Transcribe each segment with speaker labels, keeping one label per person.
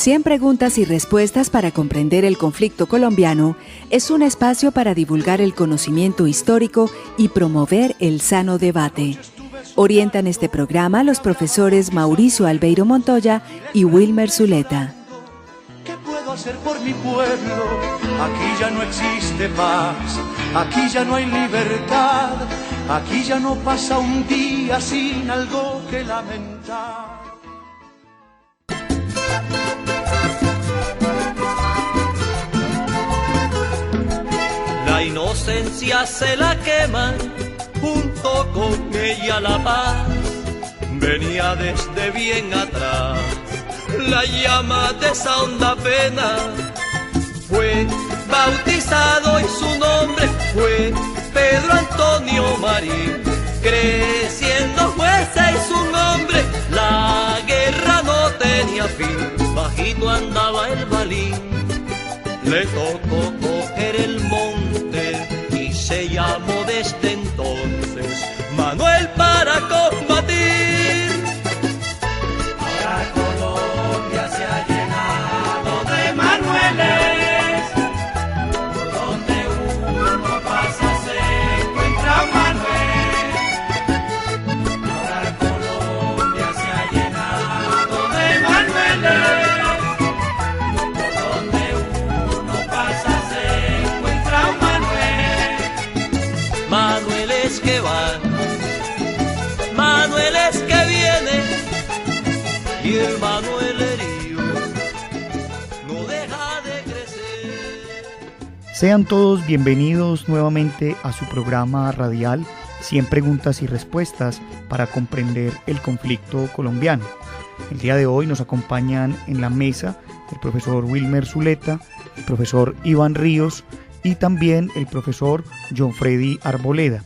Speaker 1: 100 preguntas y respuestas para comprender el conflicto colombiano es un espacio para divulgar el conocimiento histórico y promover el sano debate. Orientan este programa los profesores Mauricio Albeiro Montoya y Wilmer Zuleta.
Speaker 2: ¿Qué puedo hacer por mi pueblo? Aquí ya no existe paz, aquí ya no hay libertad, aquí ya no pasa un día sin algo que lamentar.
Speaker 3: La inocencia se la queman, junto con ella la paz. Venía desde bien atrás la llama de esa honda pena. Fue bautizado y su nombre fue Pedro Antonio Marín. Creciendo fuese y su nombre, la guerra no tenía fin. Bajito andaba el balín, le tocó coger el monte y se llamó desde entonces Manuel para combatir.
Speaker 2: Ahora Colombia se ha llenado de Manueles, por donde uno pasa se encuentra un Manuel. Ahora Colombia se ha llenado de Manueles.
Speaker 3: Manueles que van, Manueles que vienen, y el Manuel herido no deja de crecer.
Speaker 4: Sean todos bienvenidos nuevamente a su programa radial 100 preguntas y respuestas para comprender el conflicto colombiano. El día de hoy nos acompañan en la mesa el profesor Wilmer Zuleta, el profesor Iván Ríos y también el profesor John Freddy Arboleda.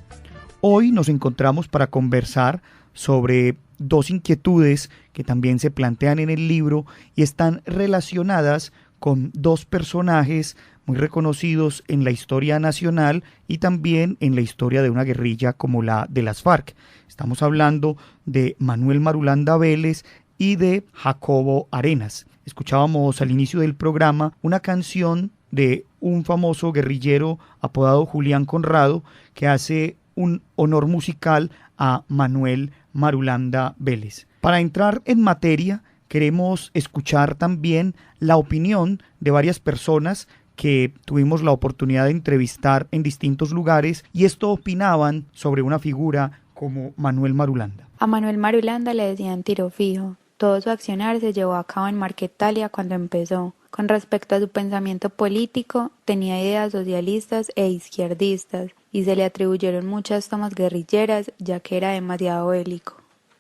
Speaker 4: Hoy nos encontramos para conversar sobre dos inquietudes que también se plantean en el libro y están relacionadas con dos personajes muy reconocidos en la historia nacional y también en la historia de una guerrilla como la de las FARC. Estamos hablando de Manuel Marulanda Vélez y de Jacobo Arenas. Escuchábamos al inicio del programa una canción de un famoso guerrillero apodado Julián Conrado, que hace un honor musical a Manuel Marulanda Vélez. Para entrar en materia, queremos escuchar también la opinión de varias personas que tuvimos la oportunidad de entrevistar en distintos lugares, y esto opinaban sobre una figura como Manuel Marulanda.
Speaker 5: A Manuel Marulanda le decían tiro fijo. Todo su accionar se llevó a cabo en Marquetalia cuando empezó. Con respecto a su pensamiento político, tenía ideas socialistas e izquierdistas y se le atribuyeron muchas tomas guerrilleras ya que era demasiado bélico.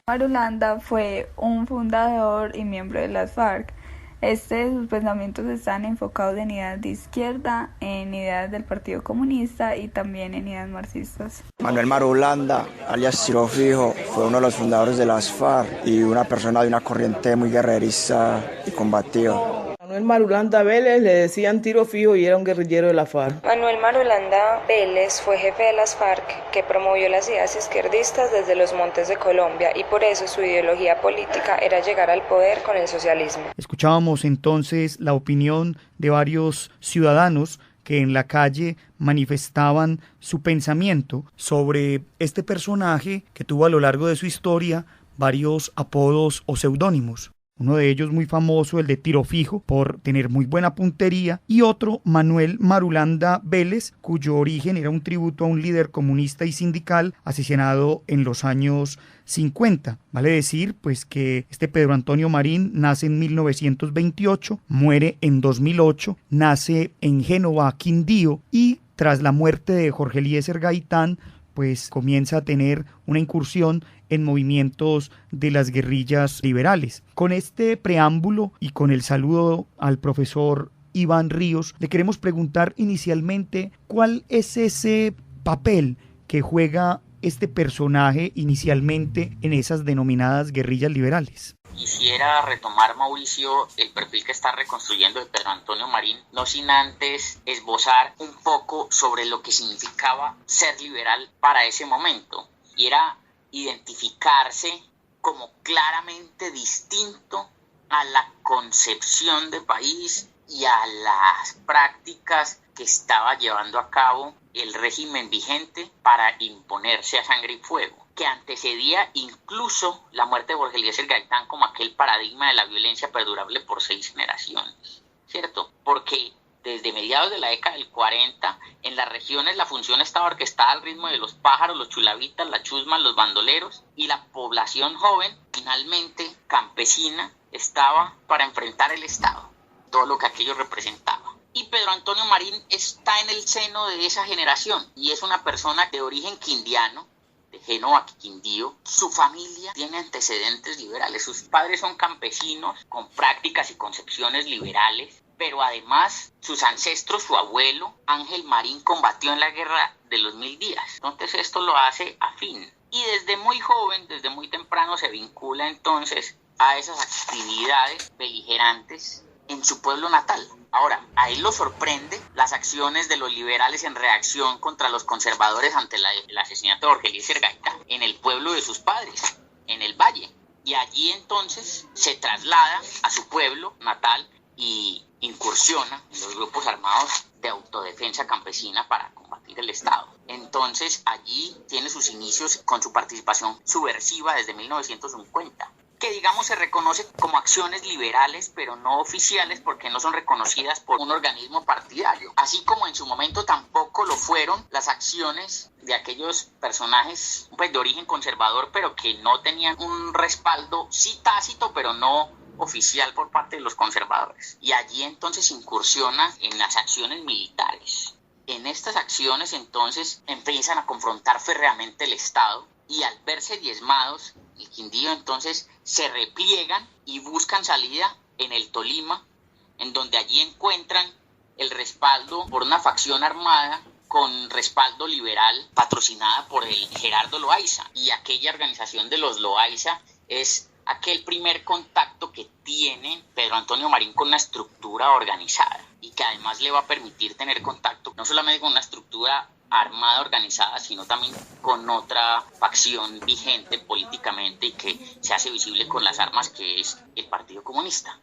Speaker 6: Marulanda fue un fundador y miembro de las FARC. Sus pensamientos están enfocados en ideas de izquierda, en ideas del Partido Comunista y también en ideas marxistas.
Speaker 7: Manuel Marulanda, alias Tiro Fijo, fue uno de los fundadores de las FARC y una persona de una corriente muy guerrerista y combativa.
Speaker 8: Manuel Marulanda Vélez le decían tiro fijo y era un guerrillero de la FARC.
Speaker 9: Manuel Marulanda Vélez fue jefe de las FARC que promovió las ideas izquierdistas desde los montes de Colombia y por eso su ideología política era llegar al poder con el socialismo.
Speaker 4: Escuchábamos entonces la opinión de varios ciudadanos que en la calle manifestaban su pensamiento sobre este personaje que tuvo a lo largo de su historia varios apodos o seudónimos. Uno de ellos muy famoso, el de Tiro Fijo, por tener muy buena puntería, y otro, Manuel Marulanda Vélez, cuyo origen era un tributo a un líder comunista y sindical asesinado en los años 50. Vale decir, pues, que este Pedro Antonio Marín nace en 1928, muere en 2008, nace en Génova, Quindío, y tras la muerte de Jorge Eliezer Gaitán, pues comienza a tener una incursión en movimientos de las guerrillas liberales. Con este preámbulo y con el saludo al profesor Iván Ríos, le queremos preguntar inicialmente cuál es ese papel que juega este personaje inicialmente en esas denominadas guerrillas liberales.
Speaker 10: Quisiera retomar, Mauricio, el perfil que está reconstruyendo de Pedro Antonio Marín, no sin antes esbozar un poco sobre lo que significaba ser liberal para ese momento, y era identificarse como claramente distinto a la concepción de país y a las prácticas que estaba llevando a cabo el régimen vigente para imponerse a sangre y fuego, que antecedía incluso la muerte de Jorge Eliezer Gaitán como aquel paradigma de la violencia perdurable por 6 generaciones, ¿cierto? Porque desde mediados de la década del 40, en las regiones la función estaba orquestada al ritmo de los pájaros, los chulavitas, las chusmas, los bandoleros, y la población joven, finalmente campesina, estaba para enfrentar el Estado, todo lo que aquello representaba. Y Pedro Antonio Marín está en el seno de esa generación y es una persona de origen quindiano, de Génova, Quindío. Su familia tiene antecedentes liberales, sus padres son campesinos con prácticas y concepciones liberales, pero además sus ancestros, su abuelo Ángel Marín, combatió en la guerra de los 1000 días, entonces esto lo hace afín. Y desde muy joven, desde muy temprano se vincula entonces a esas actividades beligerantes en su pueblo natal. Ahora, a él lo sorprende las acciones de los liberales en reacción contra los conservadores ante el asesinato de Jorge Eliezer Gaitán en el pueblo de sus padres, en el Valle. Y allí entonces se traslada a su pueblo natal y incursiona en los grupos armados de autodefensa campesina para combatir el Estado. Entonces allí tiene sus inicios con su participación subversiva desde 1950. Que digamos se reconoce como acciones liberales pero no oficiales porque no son reconocidas por un organismo partidario, así como en su momento tampoco lo fueron las acciones de aquellos personajes pues de origen conservador pero que no tenían un respaldo sí tácito pero no oficial por parte de los conservadores. Y allí entonces incursiona en las acciones militares. En estas acciones entonces empiezan a confrontar férreamente el Estado y al verse diezmados el Quindío entonces se repliegan y buscan salida en el Tolima, en donde allí encuentran el respaldo por una facción armada con respaldo liberal patrocinada por el Gerardo Loaiza. Y aquella organización de los Loaiza es aquel primer contacto que tiene Pedro Antonio Marín con una estructura organizada y que además le va a permitir tener contacto no solamente con una estructura armada organizada, sino también con otra facción vigente políticamente y que se hace visible con las armas, que es el Partido Comunista.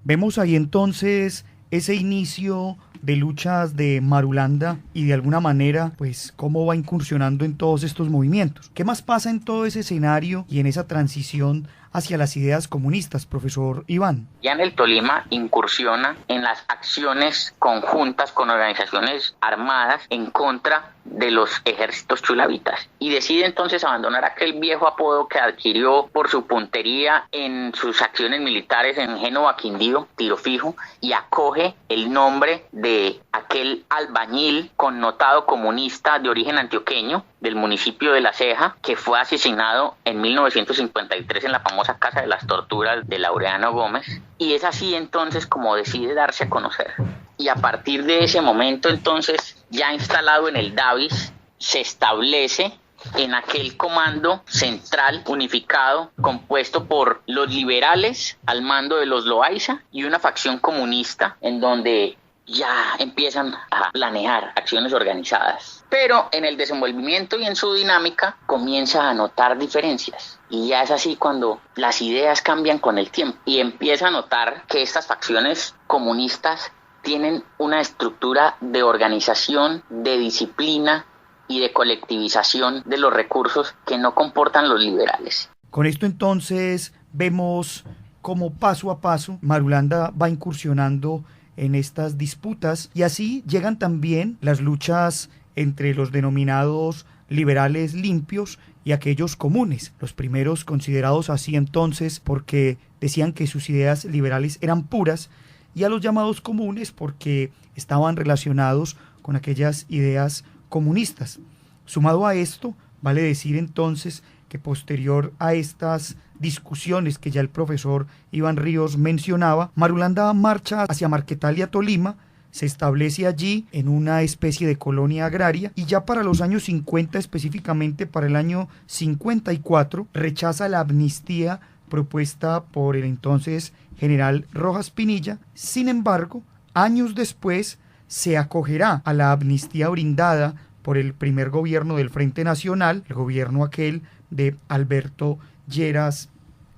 Speaker 4: Vemos ahí entonces ese inicio de luchas de Marulanda y de alguna manera pues cómo va incursionando en todos estos movimientos. ¿Qué más pasa en todo ese escenario y en esa transición hacia las ideas comunistas, profesor Iván?
Speaker 10: Ya en el Tolima incursiona en las acciones conjuntas con organizaciones armadas en contra de los ejércitos chulavitas y decide entonces abandonar aquel viejo apodo que adquirió por su puntería en sus acciones militares en Génova, Quindío, Tiro Fijo, y acoge el nombre de aquel albañil connotado comunista de origen antioqueño del municipio de La Ceja, que fue asesinado en 1953 en la famosa Casa de las Torturas de Laureano Gómez, y es así entonces como decide darse a conocer. Y a partir de ese momento entonces, ya instalado en el Davis, se establece en aquel comando central unificado compuesto por los liberales al mando de los Loaiza y una facción comunista en donde ya empiezan a planear acciones organizadas. Pero en el desenvolvimiento y en su dinámica comienza a notar diferencias. Y ya es así cuando las ideas cambian con el tiempo y empieza a notar que estas facciones comunistas tienen una estructura de organización, de disciplina y de colectivización de los recursos que no comportan los liberales.
Speaker 4: Con esto entonces vemos cómo paso a paso Marulanda va incursionando en estas disputas y así llegan también las luchas entre los denominados liberales limpios y aquellos comunes, los primeros considerados así entonces porque decían que sus ideas liberales eran puras, y a los llamados comunes porque estaban relacionados con aquellas ideas comunistas. Sumado a esto, vale decir entonces que posterior a estas discusiones que ya el profesor Iván Ríos mencionaba, Marulanda marcha hacia Marquetalia, Tolima, se establece allí en una especie de colonia agraria y ya para los años 50, específicamente para el año 54, rechaza la amnistía propuesta por el entonces general Rojas Pinilla. Sin embargo, años después se acogerá a la amnistía brindada por el primer gobierno del Frente Nacional, el gobierno aquel de Alberto Lleras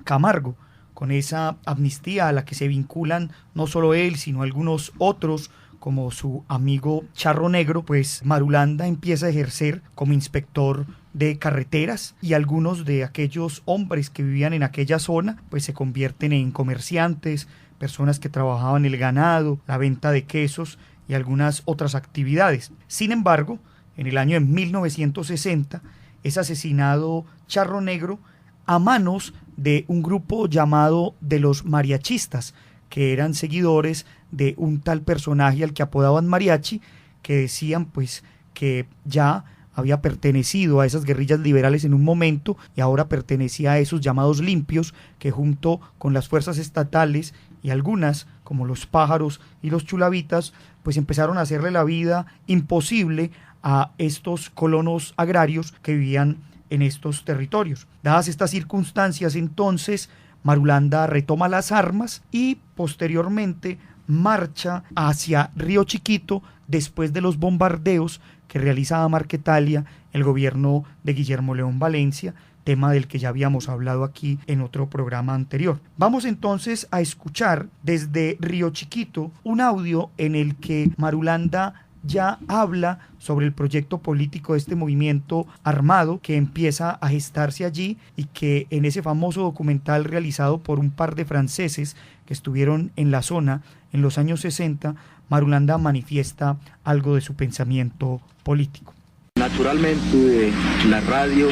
Speaker 4: Camargo, con esa amnistía a la que se vinculan no solo él, sino algunos otros, como su amigo Charro Negro, pues Marulanda empieza a ejercer como inspector de carreteras y algunos de aquellos hombres que vivían en aquella zona pues se convierten en comerciantes, personas que trabajaban el ganado, la venta de quesos y algunas otras actividades. Sin embargo, en el año de 1960 es asesinado Charro Negro a manos de un grupo llamado de los mariachistas, que eran seguidores de un tal personaje al que apodaban Mariachi, que decían pues que ya había pertenecido a esas guerrillas liberales en un momento y ahora pertenecía a esos llamados limpios, que junto con las fuerzas estatales y algunas, como los pájaros y los chulavitas, pues empezaron a hacerle la vida imposible a estos colonos agrarios que vivían en estos territorios. Dadas estas circunstancias, entonces, Marulanda retoma las armas y posteriormente marcha hacia Río Chiquito después de los bombardeos que realizaba Marquetalia el gobierno de Guillermo León Valencia, tema del que ya habíamos hablado aquí en otro programa anterior. Vamos entonces a escuchar desde Río Chiquito un audio en el que Marulanda ya habla sobre el proyecto político de este movimiento armado que empieza a gestarse allí y que en ese famoso documental realizado por un par de franceses que estuvieron en la zona en los años 60, Marulanda manifiesta algo de su pensamiento político.
Speaker 11: Naturalmente, la radio,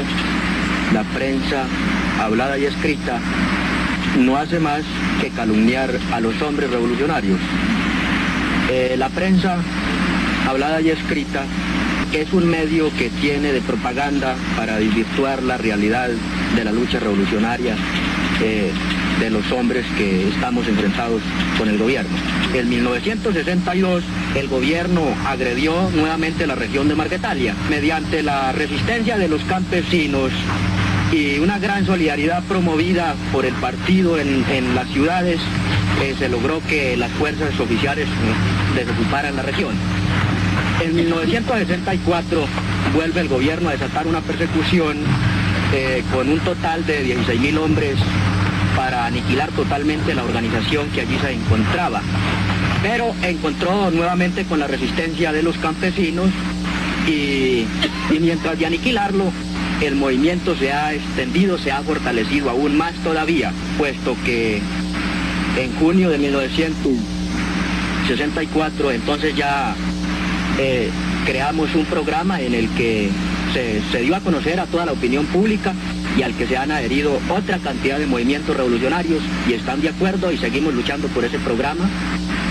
Speaker 11: la prensa, hablada y escrita, no hace más que calumniar a los hombres revolucionarios. La prensa, hablada y escrita, es un medio que tiene de propaganda para desvirtuar la realidad de la lucha revolucionaria de los hombres que estamos enfrentados con el gobierno. En 1962, el gobierno agredió nuevamente la región de Marquetalia mediante la resistencia de los campesinos y una gran solidaridad promovida por el partido en las ciudades. Se logró que las fuerzas oficiales desocuparan la región. En 1964 vuelve el gobierno a desatar una persecución con un total de 16.000 hombres para aniquilar totalmente la organización que allí se encontraba. Pero encontró nuevamente con la resistencia de los campesinos y mientras de aniquilarlo, el movimiento se ha extendido, se ha fortalecido aún más todavía, puesto que en junio de 1964 entonces ya creamos un programa en el que se dio a conocer a toda la opinión pública y al que se han adherido otra cantidad de movimientos revolucionarios y están de acuerdo y seguimos luchando por ese programa,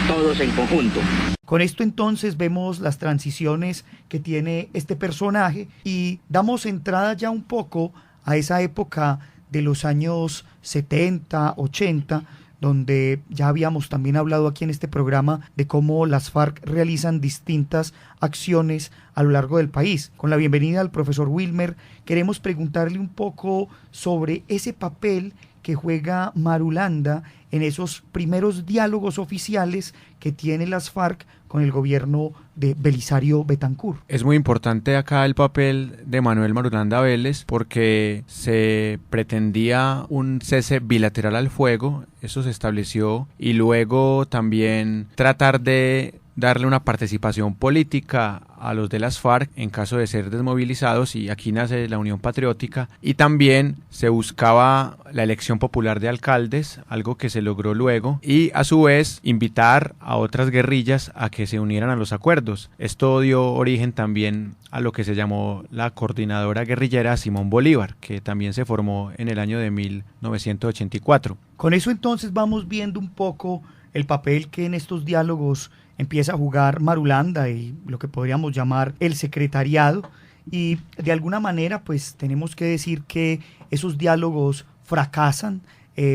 Speaker 11: todos en conjunto.
Speaker 4: Con esto entonces vemos las transiciones que tiene este personaje y damos entrada ya un poco a esa época de los años 70, 80, donde ya habíamos también hablado aquí en este programa de cómo las FARC realizan distintas acciones a lo largo del país. Con la bienvenida al profesor Wilmer, queremos preguntarle un poco sobre ese papel que juega Marulanda en esos primeros diálogos oficiales que tiene las FARC con el gobierno de Belisario Betancur.
Speaker 12: Es muy importante acá el papel de Manuel Marulanda Vélez porque se pretendía un cese bilateral al fuego, eso se estableció, y luego también tratar de darle una participación política a los de las FARC en caso de ser desmovilizados, y aquí nace la Unión Patriótica, y también se buscaba la elección popular de alcaldes, algo que se logró luego, y a su vez invitar a otras guerrillas a que se unieran a los acuerdos. Esto dio origen también a lo que se llamó la Coordinadora Guerrillera Simón Bolívar, que también se formó en el año de 1984.
Speaker 4: Con eso entonces vamos viendo un poco el papel que en estos diálogos empieza a jugar Marulanda y lo que podríamos llamar el secretariado, y de alguna manera pues tenemos que decir que esos diálogos fracasan,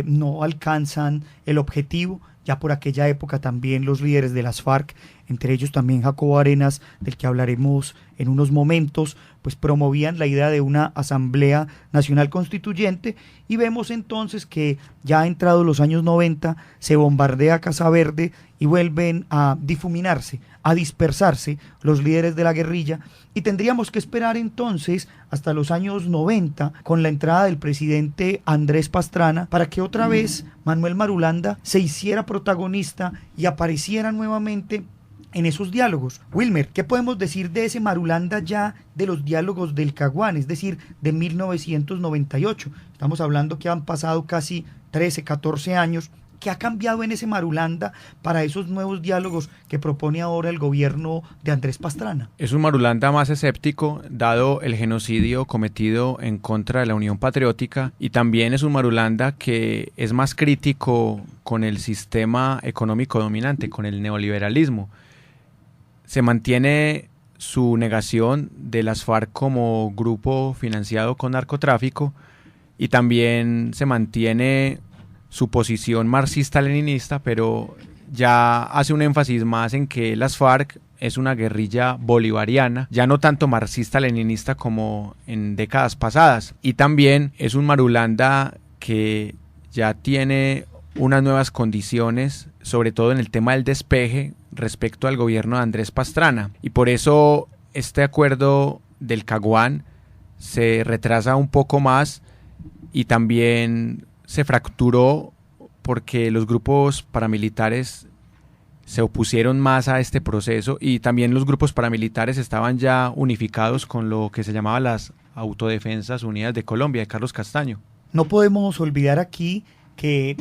Speaker 4: no alcanzan el objetivo. Ya por aquella época también los líderes de las FARC, entre ellos también Jacobo Arenas, del que hablaremos en unos momentos, pues promovían la idea de una Asamblea Nacional Constituyente, y vemos entonces que ya entrados los años 90 se bombardea Casa Verde y vuelven a difuminarse a dispersarse los líderes de la guerrilla y tendríamos que esperar entonces hasta los años 90 con la entrada del presidente Andrés Pastrana para que otra vez Manuel Marulanda se hiciera protagonista y apareciera nuevamente en esos diálogos. Wilmer, ¿qué podemos decir de ese Marulanda ya de los diálogos del Caguán, es decir, de 1998? Estamos hablando que han pasado casi 13, 14 años. ¿Qué ha cambiado en ese Marulanda para esos nuevos diálogos que propone ahora el gobierno de Andrés Pastrana?
Speaker 12: Es un Marulanda más escéptico, dado el genocidio cometido en contra de la Unión Patriótica, y también es un Marulanda que es más crítico con el sistema económico dominante, con el neoliberalismo. Se mantiene su negación de las FARC como grupo financiado con narcotráfico y también se mantiene su posición marxista-leninista, pero ya hace un énfasis más en que las FARC es una guerrilla bolivariana, ya no tanto marxista-leninista como en décadas pasadas. Y también es un Marulanda que ya tiene unas nuevas condiciones, sobre todo en el tema del despeje respecto al gobierno de Andrés Pastrana. Y por eso este acuerdo del Caguán se retrasa un poco más y también se fracturó porque los grupos paramilitares se opusieron más a este proceso y también los grupos paramilitares estaban ya unificados con lo que se llamaba las Autodefensas Unidas de Colombia, de Carlos Castaño.
Speaker 4: No podemos olvidar aquí que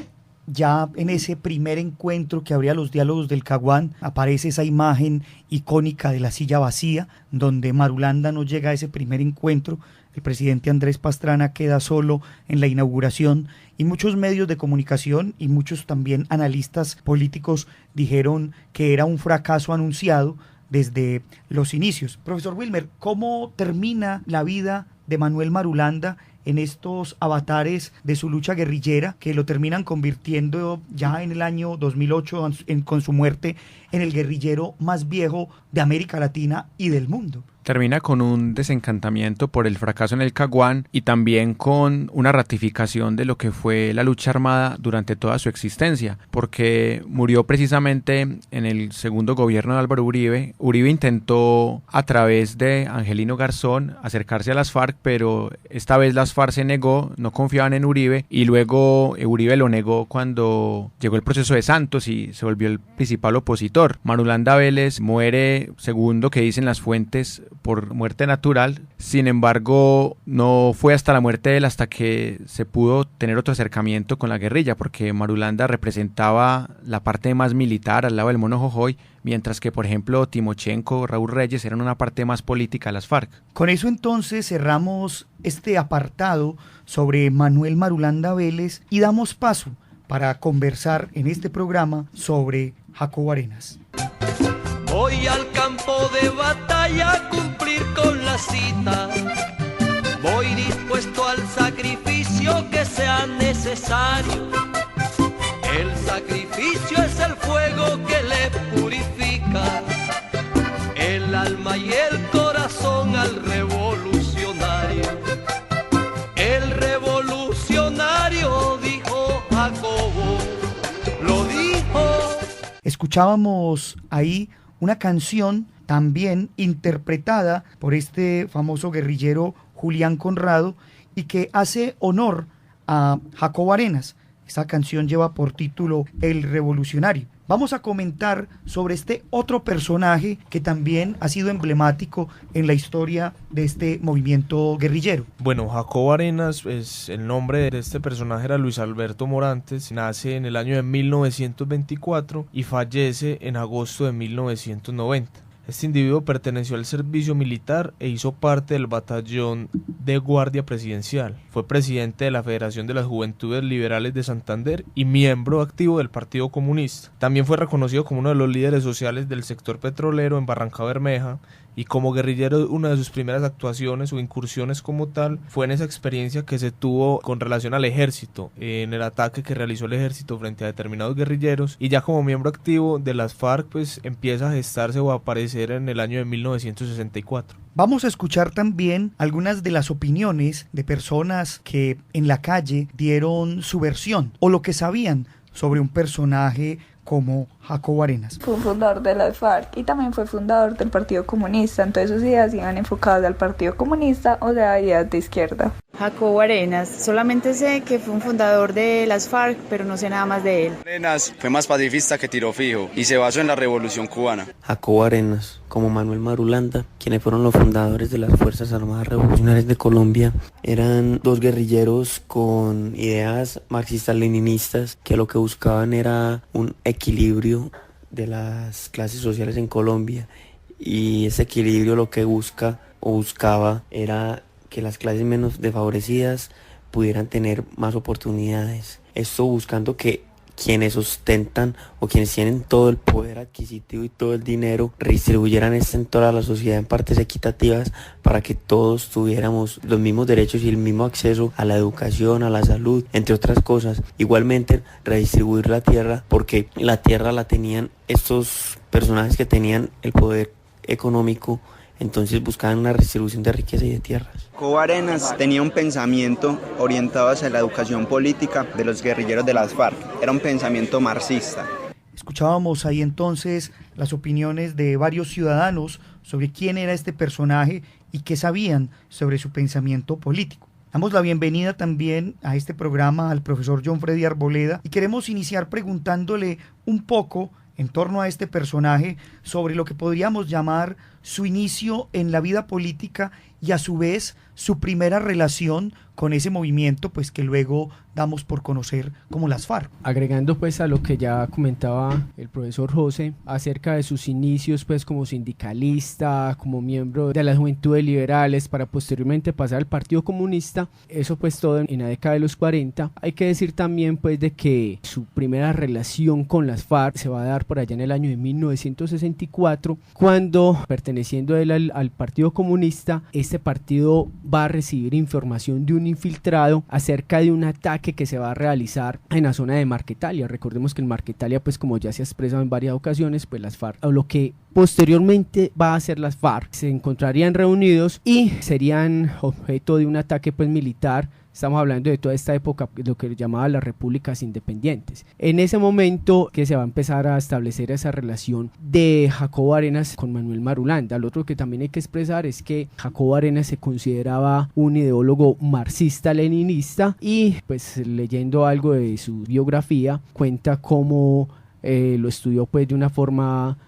Speaker 4: ya en ese primer encuentro que habría los diálogos del Caguán aparece esa imagen icónica de la silla vacía, donde Marulanda no llega a ese primer encuentro. El presidente Andrés Pastrana queda solo en la inauguración y muchos medios de comunicación y muchos también analistas políticos dijeron que era un fracaso anunciado desde los inicios. Profesor Wilmer, ¿cómo termina la vida de Manuel Marulanda en estos avatares de su lucha guerrillera que lo terminan convirtiendo ya en el año 2008 con su muerte en el guerrillero más viejo de América Latina y del mundo?
Speaker 12: Termina con un desencantamiento por el fracaso en el Caguán y también con una ratificación de lo que fue la lucha armada durante toda su existencia, porque murió precisamente en el segundo gobierno de Álvaro Uribe. Uribe intentó a través de Angelino Garzón acercarse a las FARC, pero esta vez las FARC se negó, no confiaban en Uribe y luego Uribe lo negó cuando llegó el proceso de Santos y se volvió el principal opositor. Marulanda Vélez muere, según lo que dicen las fuentes, por muerte natural. Sin embargo, no fue hasta la muerte de él hasta que se pudo tener otro acercamiento con la guerrilla, porque Marulanda representaba la parte más militar al lado del Mono Jojoy, mientras que, por ejemplo, Timochenko, Raúl Reyes eran una parte más política de las FARC.
Speaker 4: Con eso entonces cerramos este apartado sobre Manuel Marulanda Vélez y damos paso para conversar en este programa sobre Jacobo Arenas.
Speaker 3: Voy al campo de batalla a cumplir con la cita. Voy dispuesto al sacrificio que sea necesario. El sacrificio es el fuego que le purifica el alma y el corazón al revolucionario. El revolucionario dijo Jacobo, lo dijo.
Speaker 4: Escuchábamos ahí una canción también interpretada por este famoso guerrillero Julián Conrado y que hace honor a Jacobo Arenas. Esta canción lleva por título El Revolucionario. Vamos a comentar sobre este otro personaje que también ha sido emblemático en la historia de este movimiento guerrillero.
Speaker 13: Bueno, Jacobo Arenas, pues el nombre de este personaje era Luis Alberto Morantes, nace en el año de 1924 y fallece en agosto de 1990. Este individuo perteneció al servicio militar e hizo parte del batallón de guardia presidencial. Fue presidente de la Federación de las Juventudes Liberales de Santander y miembro activo del Partido Comunista. También fue reconocido como uno de los líderes sociales del sector petrolero en Barranca Bermeja y como guerrillero una de sus primeras actuaciones o incursiones como tal fue en esa experiencia que se tuvo con relación al ejército, en el ataque que realizó el ejército frente a determinados guerrilleros, y ya como miembro activo de las FARC pues empieza a gestarse o a aparecer en el año de 1964.
Speaker 4: Vamos a escuchar también algunas de las opiniones de personas que en la calle dieron su versión o lo que sabían sobre un personaje como Jacobo Arenas.
Speaker 6: Fue fundador de las FARC y también fue fundador del Partido Comunista, entonces sus ideas iban enfocadas al Partido Comunista, o sea, ideas de izquierda.
Speaker 14: Jacobo Arenas, solamente sé que fue un fundador de las FARC, pero no sé nada más de él.
Speaker 15: Arenas fue más pacifista que tiro fijo y se basó en la Revolución Cubana.
Speaker 16: Jacobo Arenas, como Manuel Marulanda, quienes fueron los fundadores de las Fuerzas Armadas Revolucionarias de Colombia, eran dos guerrilleros con ideas marxistas-leninistas que lo que buscaban era un equilibrio de las clases sociales en Colombia, y ese equilibrio lo que buscaba era que las clases menos desfavorecidas pudieran tener más oportunidades. Esto buscando que quienes ostentan o quienes tienen todo el poder adquisitivo y todo el dinero redistribuyeran esto en toda la sociedad en partes equitativas para que todos tuviéramos los mismos derechos y el mismo acceso a la educación, a la salud, entre otras cosas. Igualmente redistribuir la tierra, porque la tierra la tenían estos personajes que tenían el poder económico, entonces buscaban una redistribución de riqueza y de tierras.
Speaker 17: Jacobo Arenas tenía un pensamiento orientado hacia la educación política de los guerrilleros de las FARC. Era un pensamiento marxista.
Speaker 4: Escuchábamos ahí entonces las opiniones de varios ciudadanos sobre quién era este personaje y qué sabían sobre su pensamiento político. Damos la bienvenida también a este programa al profesor John Freddy Arboleda y queremos iniciar preguntándole un poco en torno a este personaje sobre lo que podríamos llamar su inicio en la vida política y a su vez su primera relación con ese movimiento pues que luego damos por conocer como las FARC.
Speaker 18: Agregando pues a lo que ya comentaba el profesor José acerca de sus inicios pues como sindicalista, como miembro de las Juventudes Liberales para posteriormente pasar al Partido Comunista, eso pues todo en la década de los 40. Hay que decir también pues de que su primera relación con las FARC se va a dar por allá en el año de 1964, cuando perteneciendo él al Partido Comunista, este partido va a recibir información de un infiltrado acerca de un ataque que se va a realizar en la zona de Marquetalia. Recordemos que en Marquetalia, pues como ya se ha expresado en varias ocasiones, pues las FARC, o lo que posteriormente va a ser las FARC, se encontrarían reunidos y serían objeto de un ataque pues militar. Estamos hablando de toda esta época, lo que llamaba las repúblicas independientes. En ese momento que se va a empezar a establecer esa relación de Jacobo Arenas con Manuel Marulanda. Lo otro que también hay que expresar es que Jacobo Arenas se consideraba un ideólogo marxista-leninista y pues leyendo algo de su biografía cuenta cómo lo estudió pues de una forma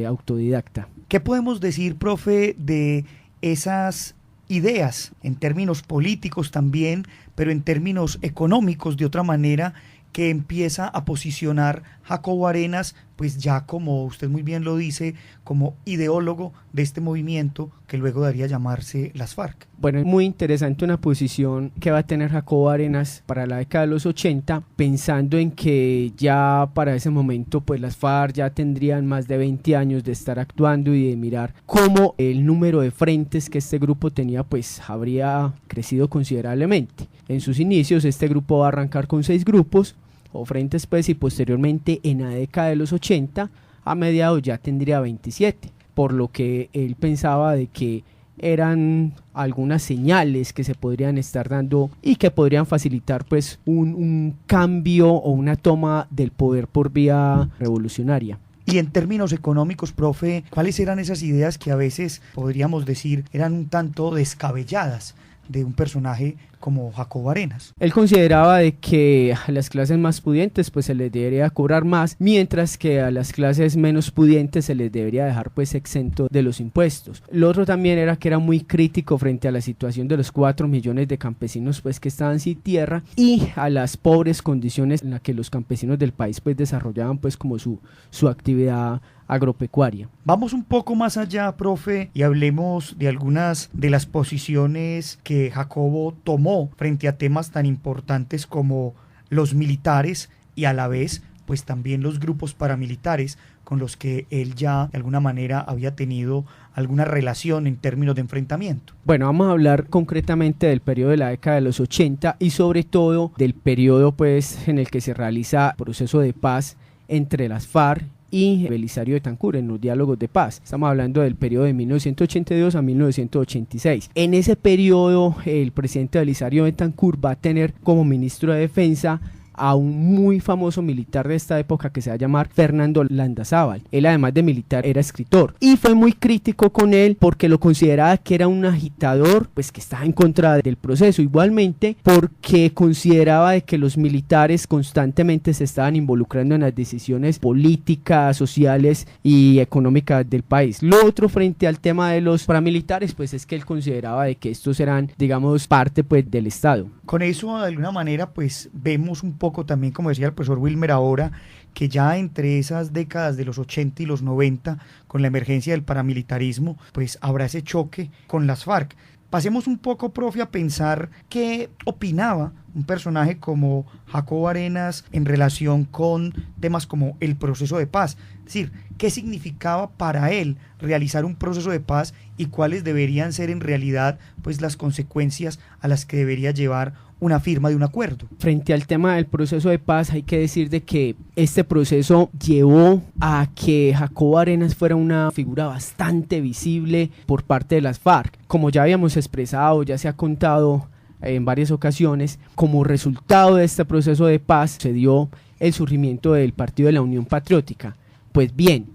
Speaker 18: autodidacta.
Speaker 4: ¿Qué podemos decir, profe, de esas ideas en términos políticos también, pero en términos económicos de otra manera, que empieza a posicionar Jacobo Arenas, pues ya como usted muy bien lo dice, como ideólogo de este movimiento que luego daría a llamarse las FARC?
Speaker 18: Bueno, es muy interesante una posición que va a tener Jacobo Arenas para la década de los 80, pensando en que ya para ese momento pues las FARC ya tendrían más de 20 años de estar actuando y de mirar cómo el número de frentes que este grupo tenía pues habría crecido considerablemente. En sus inicios este grupo va a arrancar con 6 grupos o frentes pues, y posteriormente en la década de los 80 a mediados ya tendría 27, por lo que él pensaba de que eran algunas señales que se podrían estar dando y que podrían facilitar pues un cambio o una toma del poder por vía revolucionaria.
Speaker 4: Y en términos económicos, profe, ¿cuáles eran esas ideas que a veces podríamos decir eran un tanto descabelladas de un personaje como Jacobo Arenas?
Speaker 18: Él consideraba de que a las clases más pudientes pues se les debería cobrar más, mientras que a las clases menos pudientes se les debería dejar pues exento de los impuestos. Lo otro también era que era muy crítico frente a la situación de los 4 millones de campesinos pues que estaban sin tierra y a las pobres condiciones en las que los campesinos del país pues desarrollaban pues como su actividad agropecuaria.
Speaker 4: Vamos un poco más allá, profe, y hablemos de algunas de las posiciones que Jacobo tomó frente a temas tan importantes como los militares y a la vez pues también los grupos paramilitares con los que él ya de alguna manera había tenido alguna relación en términos de enfrentamiento.
Speaker 18: Bueno, vamos a hablar concretamente del periodo de la década de los 80 y sobre todo del periodo pues en el que se realiza el proceso de paz entre las FARC y Belisario Betancur en los diálogos de paz. Estamos hablando del periodo de 1982 a 1986. En ese periodo el presidente Belisario Betancur va a tener como ministro de Defensa a un muy famoso militar de esta época que se va a llamar Fernando Landazábal. Él, además de militar, era escritor y fue muy crítico con él porque lo consideraba que era un agitador, pues que estaba en contra del proceso, igualmente porque consideraba de que los militares constantemente se estaban involucrando en las decisiones políticas, sociales y económicas del país. Lo otro, frente al tema de los paramilitares, pues es que él consideraba de que estos eran, digamos, parte pues del Estado.
Speaker 4: Con eso, de alguna manera, pues vemos un poco también, como decía el profesor Wilmer ahora, que ya entre esas décadas de los 80 y los 90, con la emergencia del paramilitarismo, pues habrá ese choque con las FARC. Pasemos un poco, profe, a pensar qué opinaba un personaje como Jacobo Arenas en relación con temas como el proceso de paz. Es decir, qué significaba para él realizar un proceso de paz y cuáles deberían ser en realidad pues las consecuencias a las que debería llevar una firma de un acuerdo.
Speaker 18: Frente al tema del proceso de paz, hay que decir de que este proceso llevó a que Jacobo Arenas fuera una figura bastante visible por parte de las FARC. Como ya habíamos expresado, ya se ha contado en varias ocasiones, como resultado de este proceso de paz se dio el surgimiento del Partido de la Unión Patriótica. Pues bien,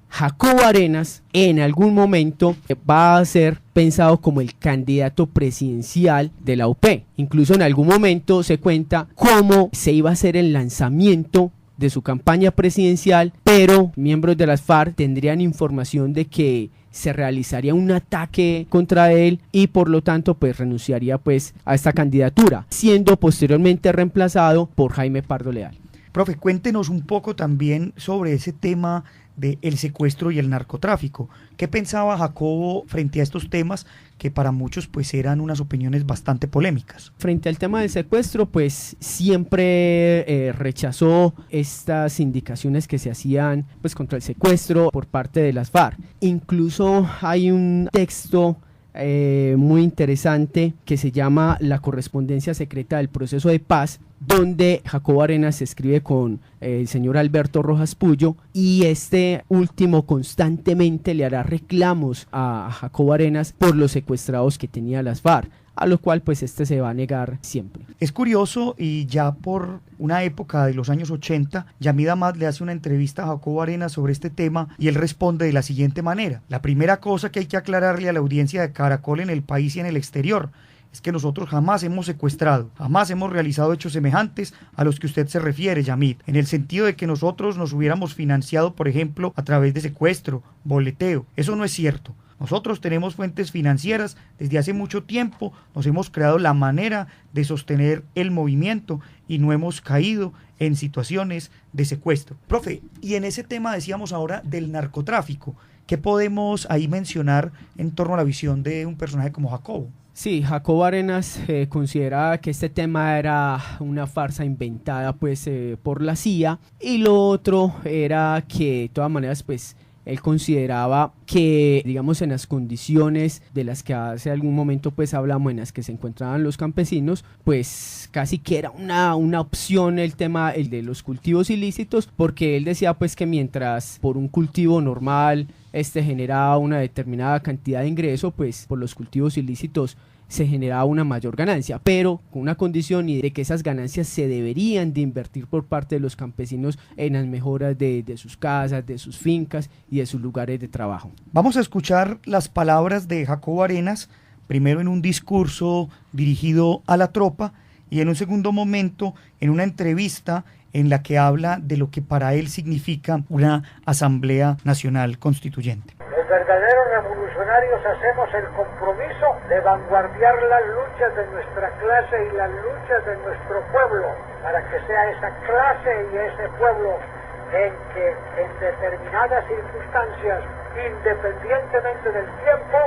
Speaker 18: Jacobo Arenas en algún momento va a ser pensado como el candidato presidencial de la UP. Incluso en algún momento se cuenta cómo se iba a hacer el lanzamiento de su campaña presidencial, pero miembros de las FARC tendrían información de que se realizaría un ataque contra él y por lo tanto pues renunciaría pues a esta candidatura, siendo posteriormente reemplazado por Jaime Pardo Leal.
Speaker 4: Profe, cuéntenos un poco también sobre ese tema del secuestro y el narcotráfico. ¿Qué pensaba Jacobo frente a estos temas que para muchos pues eran unas opiniones bastante polémicas?
Speaker 18: Frente al tema del secuestro, pues siempre rechazó estas indicaciones que se hacían pues contra el secuestro por parte de las FARC. Incluso hay un texto muy interesante que se llama La correspondencia secreta del proceso de paz, donde Jacobo Arenas se escribe con el señor Alberto Rojas Puyo y este último constantemente le hará reclamos a Jacobo Arenas por los secuestrados que tenía las FARC, a lo cual pues este se va a negar siempre.
Speaker 4: Es curioso, y ya por una época de los años 80, Yamid Amad le hace una entrevista a Jacobo Arenas sobre este tema y él responde de la siguiente manera: la primera cosa que hay que aclararle a la audiencia de Caracol en el país y en el exterior es que nosotros jamás hemos secuestrado, jamás hemos realizado hechos semejantes a los que usted se refiere, Yamid, en el sentido de que nosotros nos hubiéramos financiado, por ejemplo, a través de secuestro, boleteo. Eso no es cierto. Nosotros tenemos fuentes financieras desde hace mucho tiempo, nos hemos creado la manera de sostener el movimiento y no hemos caído en situaciones de secuestro. Profe, y en ese tema decíamos ahora del narcotráfico, ¿qué podemos ahí mencionar en torno a la visión de un personaje como Jacobo?
Speaker 18: Sí, Jacobo Arenas consideraba que este tema era una farsa inventada pues por la CIA, y lo otro era que de todas maneras pues él consideraba que, digamos, en las condiciones de las que hace algún momento pues hablamos, en las que se encontraban los campesinos, pues casi que era una opción el tema el de los cultivos ilícitos, porque él decía pues que mientras por un cultivo normal generaba una determinada cantidad de ingreso, pues por los cultivos ilícitos se generaba una mayor ganancia, pero con una condición, y de que esas ganancias se deberían de invertir por parte de los campesinos en las mejoras de sus casas, de sus fincas y de sus lugares de trabajo.
Speaker 4: Vamos a escuchar las palabras de Jacobo Arenas, primero en un discurso dirigido a la tropa y en un segundo momento en una entrevista en la que habla de lo que para él significa una Asamblea Nacional Constituyente.
Speaker 19: Los verdaderos revolucionarios hacemos el compromiso de vanguardiar las luchas de nuestra clase y las luchas de nuestro pueblo, para que sea esa clase y ese pueblo en que en determinadas circunstancias, independientemente del tiempo,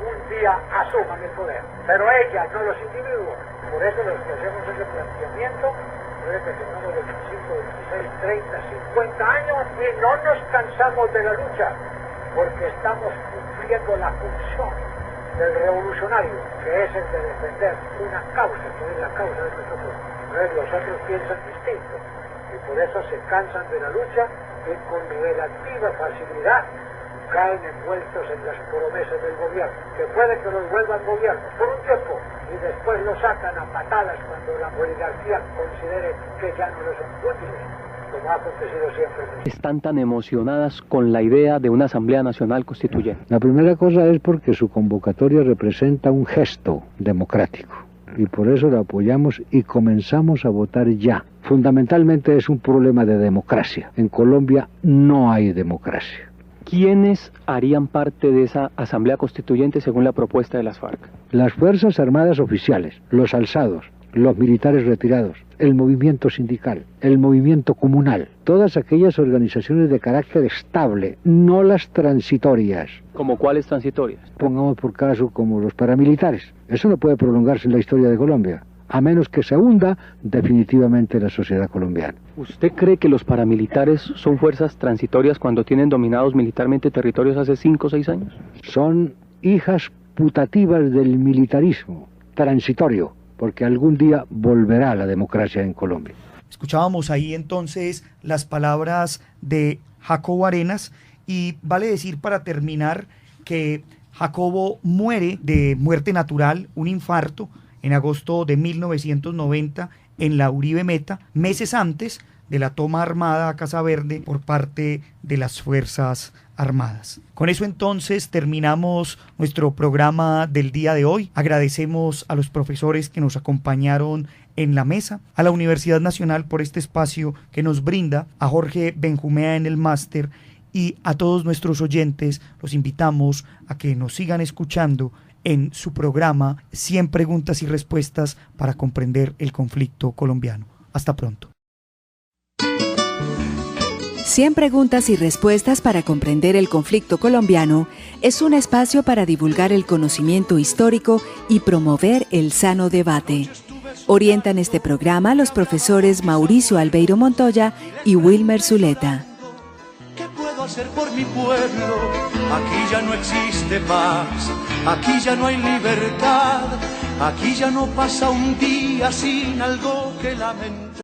Speaker 19: un día asuman el poder. Pero ellas, no los individuos. Por eso los que hacemos ese planteamiento, que tenemos 25, 26, 30, 50 años y no nos cansamos de la lucha, porque estamos cumpliendo la función del revolucionario, que es el de defender una causa, que es la causa de nuestro pueblo. Los otros piensan distinto y por eso se cansan de la lucha y con relativa facilidad caen envueltos en las promesas del gobierno, que puede que los vuelvan gobierno por un tiempo y después los sacan a patadas cuando la oligarquía considere que ya no les son útiles, como ha acontecido siempre.
Speaker 20: Están tan emocionadas con la idea de una Asamblea Nacional Constituyente.
Speaker 21: La primera cosa es porque su convocatoria representa un gesto democrático y por eso la apoyamos y comenzamos a votar ya. Fundamentalmente es un problema de democracia. En Colombia no hay democracia.
Speaker 20: ¿Quiénes harían parte de esa Asamblea Constituyente según la propuesta de las FARC?
Speaker 21: Las Fuerzas Armadas oficiales, los alzados, los militares retirados, el movimiento sindical, el movimiento comunal, todas aquellas organizaciones de carácter estable, no las transitorias.
Speaker 20: ¿Como cuáles transitorias?
Speaker 21: Pongamos por caso como los paramilitares. Eso no puede prolongarse en la historia de Colombia, a menos que se hunda definitivamente la sociedad colombiana.
Speaker 20: ¿Usted cree que los paramilitares son fuerzas transitorias cuando tienen dominados militarmente territorios hace 5 o 6 años?
Speaker 21: Son hijas putativas del militarismo, transitorio, porque algún día volverá la democracia en Colombia.
Speaker 4: Escuchábamos ahí entonces las palabras de Jacobo Arenas y vale decir para terminar que Jacobo muere de muerte natural, un infarto, en agosto de 1990 en la Uribe Meta, meses antes de la toma armada a Casa Verde por parte de las Fuerzas Armadas. Con eso entonces terminamos nuestro programa del día de hoy. Agradecemos a los profesores que nos acompañaron en la mesa, a la Universidad Nacional por este espacio que nos brinda, a Jorge Benjumea en el máster y a todos nuestros oyentes los invitamos a que nos sigan escuchando en su programa 100 preguntas y respuestas para comprender el conflicto colombiano. Hasta pronto.
Speaker 1: 100 preguntas y respuestas para comprender el conflicto colombiano es un espacio para divulgar el conocimiento histórico y promover el sano debate. Orientan este programa los profesores Mauricio Albeiro Montoya y Wilmer Zuleta.
Speaker 2: ¿Qué puedo hacer por mi pueblo? Aquí ya no existe paz, aquí ya no hay libertad, aquí ya no pasa un día sin algo que lamentar.